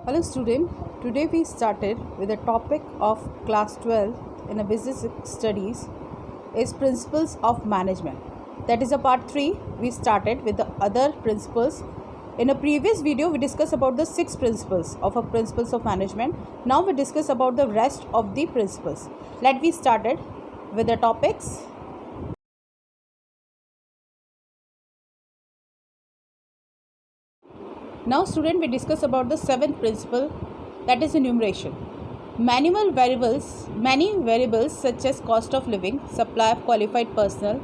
Hello student, today we started with the topic of class 12 in a business studies is principles of management. That is a part 3. We started with the other principles. In a previous video we discussed about the 6 principles of management. Now we discuss about the rest of the principles. Let me started with the topics. Now student, we discuss about the 7th principle, that is enumeration. Many variables such as cost of living, supply of qualified personnel,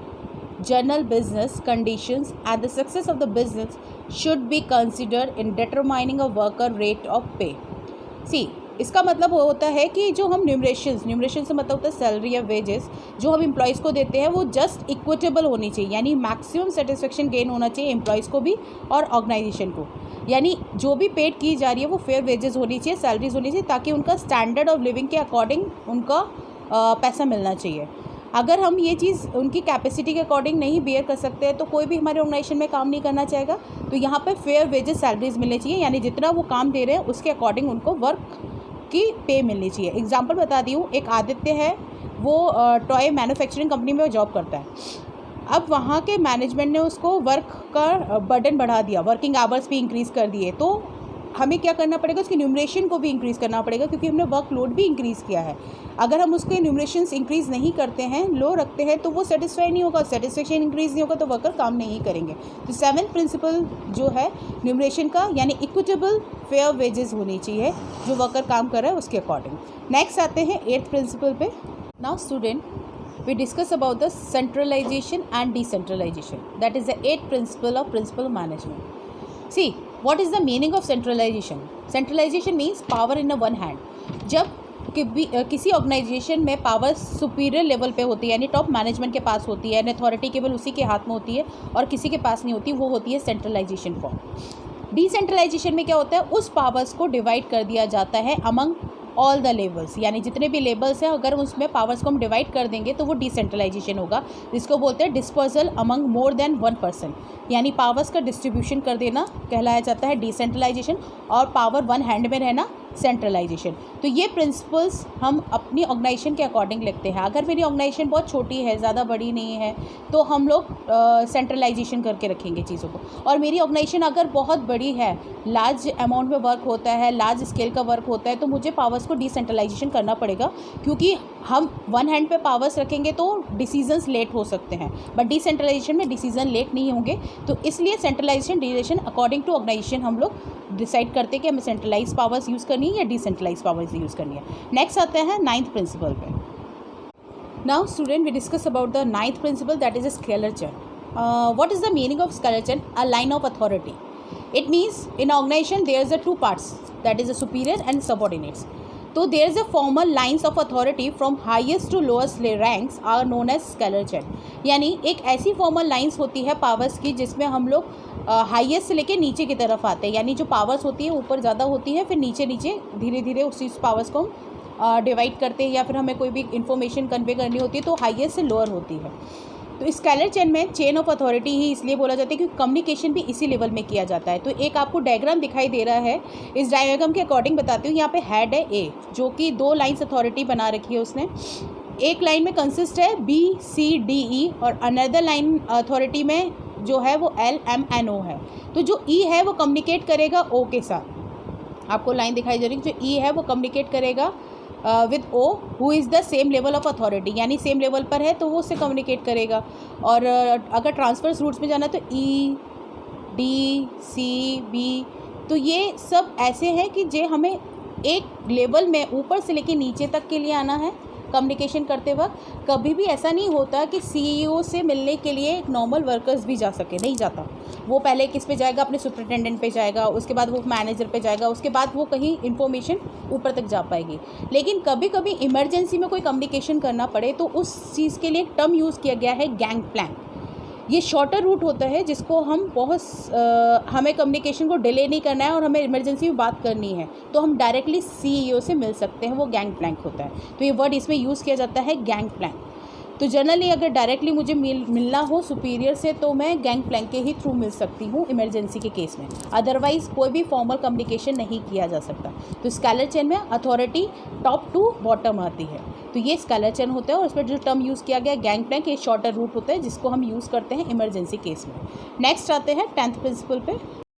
general business conditions and the success of the business should be considered in determining a worker rate of pay. See, इसका मतलब होता है कि जो हम numeration से मतलब होता है सैलरी या वेजेस जो हम एम्प्लॉयज़ को देते हैं वो जस्ट इक्विटेबल होनी चाहिए, यानी मैक्सिमम सेटिस्फेक्शन गेन होना चाहिए एम्प्लॉयज़ को भी और ऑर्गेनाइजेशन को, यानी जो भी पेड की जा रही है वो फेयर वेजेस होनी चाहिए, सैलरीज होनी चाहिए, ताकि उनका स्टैंडर्ड ऑफ लिविंग के अकॉर्डिंग उनका पैसा मिलना चाहिए. अगर हम ये चीज़ उनकी कैपेसिटी के अकॉर्डिंग नहीं बेयर कर सकते हैं तो कोई भी हमारे ऑर्गेनाइजेशन में काम नहीं करना चाहेगा. तो यहाँ पर फेयर वेजेस सैलरीज मिलनी चाहिए, यानी जितना वो काम दे रहे हैं उसके अकॉर्डिंग उनको वर्क की पे मिलनी चाहिए. एग्जांपल बता दी हूँ, एक आदित्य है, वो टॉय मैन्युफैक्चरिंग कंपनी में जॉब करता है. अब वहाँ के मैनेजमेंट ने उसको वर्क का बर्डन बढ़ा दिया, वर्किंग आवर्स भी इंक्रीज़ कर दिए. तो हमें क्या करना पड़ेगा, उसकी न्यूमरेशन को भी इंक्रीज़ करना पड़ेगा, क्योंकि हमने वर्क लोड भी इंक्रीज़ किया है. अगर हम उसके न्यूमरेशंस इंक्रीज़ नहीं करते हैं, लो रखते हैं, तो वो सेटिस्फाई नहीं होगा, सेटिस्फेक्शन इंक्रीज़ नहीं होगा तो वर्कर काम नहीं करेंगे. तो 7th प्रिंसिपल जो है न्यूमरेशन का, यानी इक्विटेबल फेयर वेजेस होनी चाहिए जो वर्कर काम कर रहा है उसके अकॉर्डिंग. नेक्स्ट आते हैं 8th प्रिंसिपल पे. Now student, we discuss about the centralization and decentralization. That is the 8th principle of principal management. See, what is the meaning of centralization? Centralization means power in a one hand. जब किसी organisation में power superior level पे होती है, यानी top management के पास होती है, अथॉरिटी केवल उसी के हाथ में होती है और किसी के पास नहीं होती, वो होती है सेंट्रलाइजेशन फॉर्म. डिसेंट्रलाइजेशन में क्या होता है, उस पावर्स को डिवाइड कर दिया जाता है अमंग ऑल द लेवल्स, यानी जितने भी लेवल्स हैं अगर उसमें पावर्स को हम डिवाइड कर देंगे तो वो डिसेंट्रलाइजेशन होगा, जिसको बोलते हैं dispersal among more than one person, यानी पावर्स का डिस्ट्रीब्यूशन कर देना कहलाया जाता है डिसेंट्रलाइजेशन, और पावर वन हैंड में रहना सेंट्रलाइजेशन. तो ये प्रिंसिपल्स हम अपनी ऑर्गेनाइजेशन के अकॉर्डिंग लिखते हैं. अगर मेरी ऑर्गेनाइजेशन बहुत छोटी है, ज़्यादा बड़ी नहीं है, तो हम लोग सेंट्रलाइजेशन करके रखेंगे चीज़ों को. और मेरी ऑर्गेनाइजेशन अगर बहुत बड़ी है, लार्ज अमाउंट में वर्क होता है, लार्ज स्केल का वर्क होता है, तो मुझे पावर्स को डिसेंट्रलाइजेशन करना पड़ेगा, क्योंकि हम वन हैंड पे पावर्स रखेंगे तो डिसीजंस लेट हो सकते हैं, बट डिसेंट्रलाइजेशन में डिसीजन लेट नहीं होंगे. तो इसलिए centralisation decision according to organisation हम लोग डिसाइड करते हैं कि हमें सेंट्रलाइज पावर्स यूज़ करनी है या डिसेंट्रलाइज पावर्स यूज़ करनी है. नेक्स्ट आते हैं 9th प्रिंसिपल पे. Now student, we discuss about the 9th principle, that is a scalar chain. What is the meaning of scalar chain? A line of authority. It means in organization there is a two parts, that is a superior and subordinates. So there is a formal lines of authority from highest to lowest ranks are known as scalar chain. यानी एक ऐसी formal lines होती है powers की जिसमें हम लोग highest से लेके नीचे की तरफ आते हैं, यानी जो पावर्स होती है ऊपर ज़्यादा होती है, फिर नीचे नीचे धीरे धीरे उसी पावर्स को हम डिवाइड करते हैं, या फिर हमें कोई भी इंफॉर्मेशन कन्वे करनी होती है तो हाईएस्ट से लोअर होती है. तो स्केलर चेन में चेन ऑफ अथॉरिटी ही इसलिए बोला जाता है क्योंकि कम्युनिकेशन भी इसी लेवल में किया जाता है. तो एक आपको डायग्राम दिखाई दे रहा है, इस डायग्राम के अकॉर्डिंग बताती हूँ. यहाँ पे हेड है ए, जो कि 2 लाइन्स अथॉरिटी बना रखी है उसने. एक लाइन में कंसिस्ट है BCDE और अनदर लाइन अथॉरिटी में जो है वो LMNO है. तो जो E है वो कम्युनिकेट करेगा O के साथ. आपको लाइन दिखाई दे रही है, जो E है वो कम्युनिकेट करेगा with O who is the same level of authority, यानी सेम लेवल पर है तो वो उससे कम्युनिकेट करेगा. और अगर ट्रांसफर्स रूट्स में जाना तो E, D, C, B, तो ये सब ऐसे हैं कि जो हमें एक लेवल में ऊपर से लेके नीचे तक के लिए आना है कम्युनिकेशन करते वक्त. कभी भी ऐसा नहीं होता कि CEO से मिलने के लिए एक नॉर्मल वर्कर्स भी जा सके, नहीं जाता. वो पहले किस पे जाएगा, अपने सुपरिटेंडेंट पे जाएगा, उसके बाद वो मैनेजर पे जाएगा, उसके बाद वो कहीं इन्फॉर्मेशन ऊपर तक जा पाएगी. लेकिन कभी कभी इमरजेंसी में कोई कम्युनिकेशन करना पड़े तो उस चीज़ के लिए एक टर्म यूज़ किया गया है गैंग प्लान. ये शॉर्टर रूट होता है जिसको हम हमें कम्युनिकेशन को डिले नहीं करना है और हमें इमरजेंसी में बात करनी है तो हम डायरेक्टली CEO से मिल सकते हैं, वो गैंग प्लैंक होता है. तो ये वर्ड इसमें यूज़ किया जाता है गैंग प्लैंक. तो जनरली अगर डायरेक्टली मुझे मिलना हो सुपीरियर से तो मैं गैंग प्लैंक के ही थ्रू मिल सकती हूँ इमरजेंसी के केस में, अदरवाइज़ कोई भी फॉर्मल कम्युनिकेशन नहीं किया जा सकता। तो स्केलर चेन में अथॉरिटी टॉप टू बॉटम आती है, तो ये स्केलर चेन होता है और उसमें जो टर्म यूज़ किया गया गैंग प्लैंक, ये शॉर्टर रूट होता है जिसको हम यूज़ करते हैं इमरजेंसी केस में। नेक्स्ट आते हैं 10th प्रिंसिपल पे।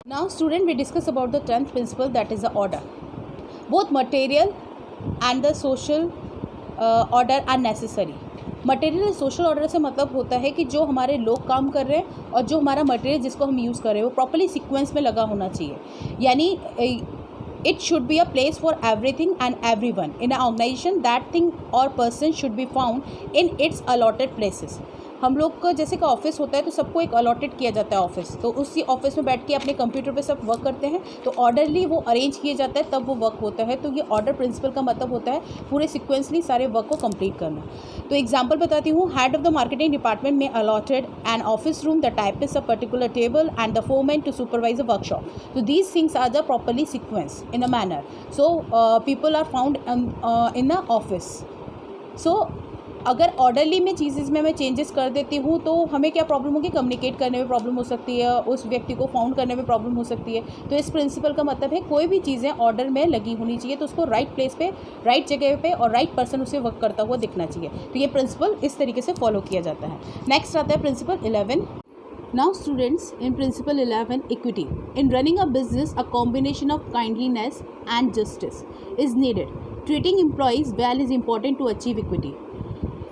Now student we discuss about the 10th principle, that is the order. Both material and the social order are necessary. Material और सोशल ऑर्डर से मतलब होता है कि जो हमारे लोग काम कर रहे हैं और जो हमारा मटेरियल जिसको हम यूज़ कर रहे हैं वो प्रॉपर्ली सीक्वेंस में लगा होना चाहिए, यानी it should be a place for everything and everyone in an organization. That thing or person should be found in its allotted places. हम लोग का जैसे का ऑफिस होता है तो सबको एक अलॉटेड किया जाता है ऑफिस, तो उसी ऑफिस में बैठ के अपने कंप्यूटर पे सब वर्क करते हैं, तो ऑर्डरली वो अरेंज किए जाता है तब वो वर्क होता है। तो ये ऑर्डर प्रिंसिपल का मतलब होता है पूरे सिक्वेंसली सारे वर्क को कंप्लीट करना। तो एग्जांपल बताती हूँ, head of the marketing department में allotted an office room, the typist a particular table and the foreman to supervise a workshop. तो these things are the properly sequence in a manner, so people are found in a office. So अगर orderly में cheeses में मैं changes कर देती हूँ तो हमें क्या प्रॉब्लम होगी, कम्युनिकेट करने में प्रॉब्लम हो सकती है, उस व्यक्ति को फाउंड करने में प्रॉब्लम हो सकती है। तो इस प्रिंसिपल का मतलब है कोई भी चीज़ें ऑर्डर में लगी होनी चाहिए तो उसको राइट प्लेस पे, राइट जगह पे और राइट पर्सन उसे वर्क करता हुआ दिखना चाहिए। तो ये प्रिंसिपल इस तरीके से फॉलो किया जाता है। नेक्स्ट आता है principal 11। Now students, in principle 11, equity. In running a business, a combination of kindliness and justice is needed. Treating employees well is important to achieve equity.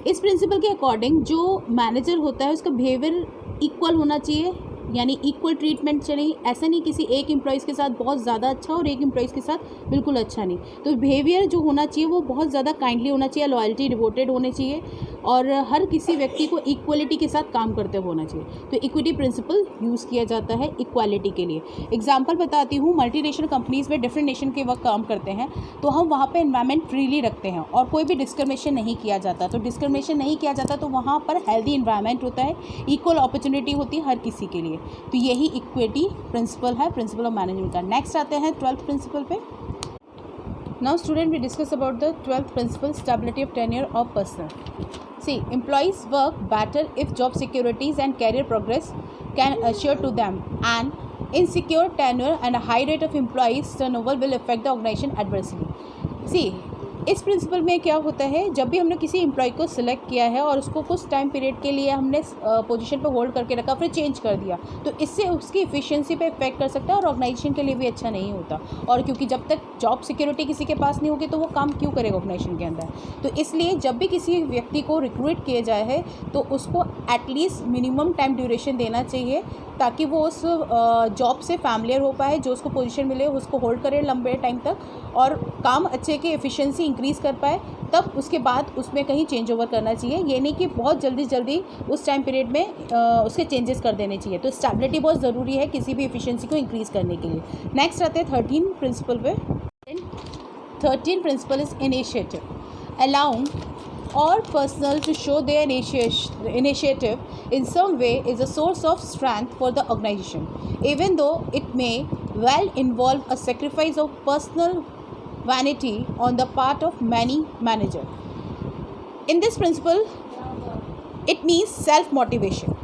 इस प्रिंसिपल के अकॉर्डिंग जो मैनेजर होता है उसका बिहेवियर इक्वल होना चाहिए, यानी equal treatment चाहिए। ऐसा नहीं किसी एक एम्प्लॉयज़ के साथ बहुत ज़्यादा अच्छा और एक एम्प्लॉयज़ के साथ बिल्कुल अच्छा नहीं। तो बिहेवियर जो होना चाहिए वो बहुत ज़्यादा काइंडली होना चाहिए, लॉयल्टी डिवोटेड होने चाहिए और हर किसी व्यक्ति को इक्वलिटी के साथ काम करते हुए होना चाहिए। तो इक्विटी प्रिंसिपल यूज़ किया जाता है इक्वालिटी के लिए। एग्जाम्पल बताती हूँ, मल्टीनेशनल कंपनीज़ में डिफरेंट नेशन के वक्त काम करते हैं तो हम वहाँ पर एनवायरनमेंट फ्रीली रखते हैं और कोई भी डिस्क्रिमिनेशन नहीं किया जाता। तो डिस्क्रिमिनेशन नहीं किया जाता तो वहाँ पर हेल्दी इन्वायरमेंट होता है, इक्वल अपॉर्चुनिटी होती है हर किसी के लिए। तो यही इक्विटी प्रिंसिपल है, प्रिंसिपल ऑफ मैनेजमेंट का। नेक्स्ट आते हैं 12th प्रिंसिपल पे। Now student we discuss about the 12th principle, stability of tenure of personnel. See, employees work better if job securities and career progress can assure to them, and insecure tenure and a high rate of employees turnover will affect the organization adversely. See, इस principal में क्या होता है, जब भी हमने किसी employ को सिलेक्ट किया है और उसको कुछ टाइम पीरियड के लिए हमने पोजीशन पर होल्ड करके रखा फिर चेंज कर दिया तो इससे उसकी एफिशिएंसी पे इफेक्ट कर सकता है और ऑर्गेनाइजेशन के लिए भी अच्छा नहीं होता। और क्योंकि जब तक जॉब सिक्योरिटी किसी के पास नहीं होगी तो वो काम क्यों करेगा ऑर्गेनाइजेशन के अंदर। तो इसलिए जब भी किसी व्यक्ति को रिक्रूट किया जाए है तो उसको एटलीस्ट मिनिमम टाइम ड्यूरेशन देना चाहिए ताकि वो उस जॉब से फैमिलियर हो पाए, जो उसको पोजीशन मिले उसको होल्ड करे लंबे टाइम तक और काम अच्छे की एफिशिएंसी इंक्रीज़ कर पाए, तब उसके बाद उसमें कहीं चेंज ओवर करना चाहिए। ये नहीं कि बहुत जल्दी उस टाइम पीरियड में उसके चेंजेस कर देने चाहिए। तो स्टेबिलिटी बहुत ज़रूरी है किसी भी एफिशिएंसी को इंक्रीज़ करने के लिए। नेक्स्ट आते हैं 13 प्रिंसिपल पे। 13 principle is initiative, allowing all personnel to show their initiative in some way is a source of strength for the organization, even though it may well involve a sacrifice of personal vanity on the part of many managers. In this principle, it means self-motivation.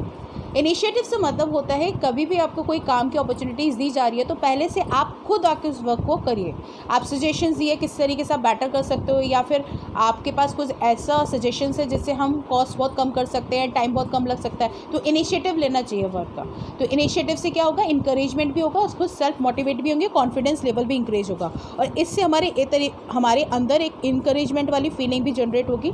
Initiative से मतलब होता है कभी भी आपको कोई काम की अपॉर्चुनिटीज़ दी जा रही है तो पहले से आप खुद आके उस वर्क को करिए। आप सजेशंस दिए किस तरीके से आप बेटर कर सकते हो, या फिर आपके पास कुछ ऐसा सजेशंस है जिससे हम कॉस्ट बहुत कम कर सकते हैं, टाइम बहुत कम लग सकता है, तो इनिशिएटिव लेना चाहिए वर्क का। तो इनिशिएटिव से क्या होगा, इंकरेजमेंट भी होगा, उसको सेल्फ मोटिवेट भी होंगे, कॉन्फिडेंस लेवल भी इंक्रीज होगा और इससे हमारे अंदर एक इंकरेजमेंट वाली फीलिंग भी जनरेट होगी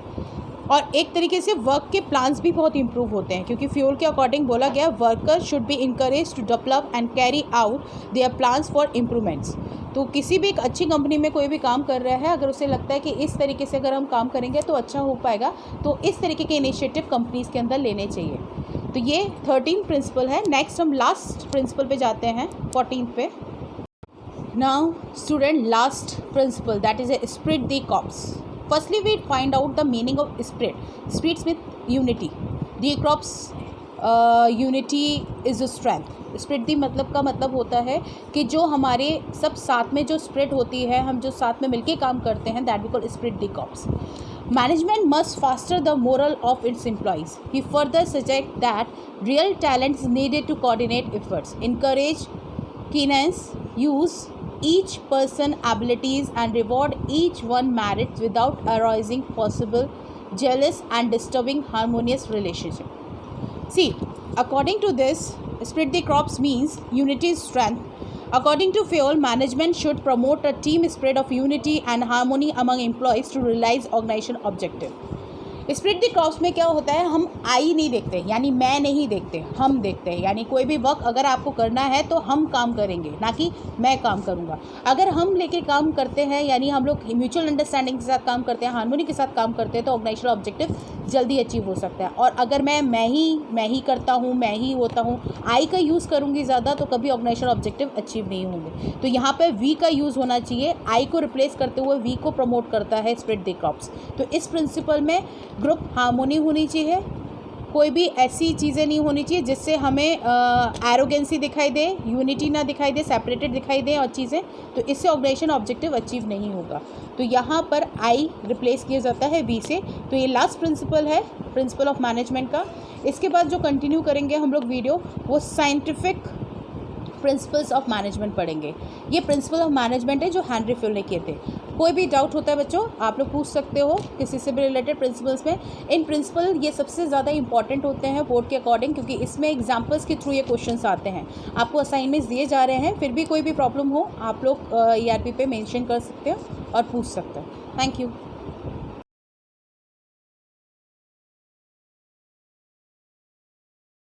और एक तरीके से वर्क के प्लान्स भी बहुत इंप्रूव होते हैं क्योंकि फ्यूल के अकॉर्डिंग बोला गया worker should be encourage to develop and carry out their plans for improvements. तो किसी भी एक अच्छी कंपनी में कोई भी काम कर रहा है, अगर उसे लगता है कि इस तरीके से अगर हम काम करेंगे तो अच्छा हो पाएगा, तो इस तरीके के इनिशिएटिव कंपनीज़ के अंदर लेने चाहिए। तो ये 13 प्रिंसिपल है। नेक्स्ट हम लास्ट प्रिंसिपल पे जाते हैं 14 पे। Now student, last principal that is split the corps. Firstly, we find out the meaning of spirit. Spirits with unity. The crops unity is a strength. Spirit दी मतलब का मतलब होता है कि जो हमारे सब साथ में जो स्प्रिट होती है, हम जो साथ में मिलके काम करते हैं, that we call esprit de corps. Management must foster the morale of its employees. He further suggests that real talent is needed to coordinate efforts, encourage keenness, use each person's abilities, and reward each one merits without arousing possible jealous and disturbing harmonious relationship. See, according to this, split the crops means unity is strength. According to Fayol, management should promote a team spirit of unity and harmony among employees to realize organization objective. Split the crops में क्या होता है, हम आई नहीं देखते, यानी मैं नहीं देखते, हम देखते हैं। यानी कोई भी वर्क अगर आपको करना है तो हम काम करेंगे, ना कि मैं काम करूँगा। अगर हम लेके काम करते हैं, यानी हम लोग म्यूचुअल अंडरस्टैंडिंग के साथ काम करते हैं, हार्मोनी के साथ काम करते हैं, तो ऑर्गेनाइजेशनल ऑब्जेक्टिव जल्दी अचीव हो सकता है। और अगर मैं ही करता हूँ, मैं ही होता हूँ, आई का यूज़ करूँगी ज़्यादा, तो कभी ऑर्गेनाइजेशनल ऑब्जेक्टिव अचीव नहीं होंगे। तो यहाँ पे वी का यूज़ होना चाहिए, आई को रिप्लेस करते हुए वी को प्रमोट करता है स्प्लिट द क्रॉप्स। तो इस प्रिंसिपल में ग्रुप हार्मोनी होनी चाहिए, कोई भी ऐसी चीज़ें नहीं होनी चाहिए जिससे हमें एरोगेंसी दिखाई दे, यूनिटी ना दिखाई दे, सेपरेटेड दिखाई दे और चीज़ें, तो इससे ऑर्गेनाइजेशन ऑब्जेक्टिव अचीव नहीं होगा। तो यहाँ पर आई रिप्लेस किया जाता है वी से। तो ये लास्ट प्रिंसिपल है, प्रिंसिपल ऑफ मैनेजमेंट का। इसके बाद जो कंटिन्यू करेंगे हम लोग वीडियो, वो साइंटिफिक प्रिंसिपल्स ऑफ मैनेजमेंट पढ़ेंगे। ये प्रिंसिपल ऑफ मैनेजमेंट है जो हेनरी फिल ने किए थे। कोई भी डाउट होता है बच्चों, आप लोग पूछ सकते हो किसी से भी रिलेटेड प्रिंसिपल्स में। इन प्रिंसिपल ये सबसे ज़्यादा इंपॉर्टेंट होते हैं बोर्ड के अकॉर्डिंग, क्योंकि इसमें एग्जाम्पल्स के थ्रू ये क्वेश्चंस आते हैं। आपको असाइनमेंट्स दिए जा रहे हैं, फिर भी कोई भी प्रॉब्लम हो आप लोग ERP पे मेंशन कर सकते हो और पूछ सकते हो। Thank you.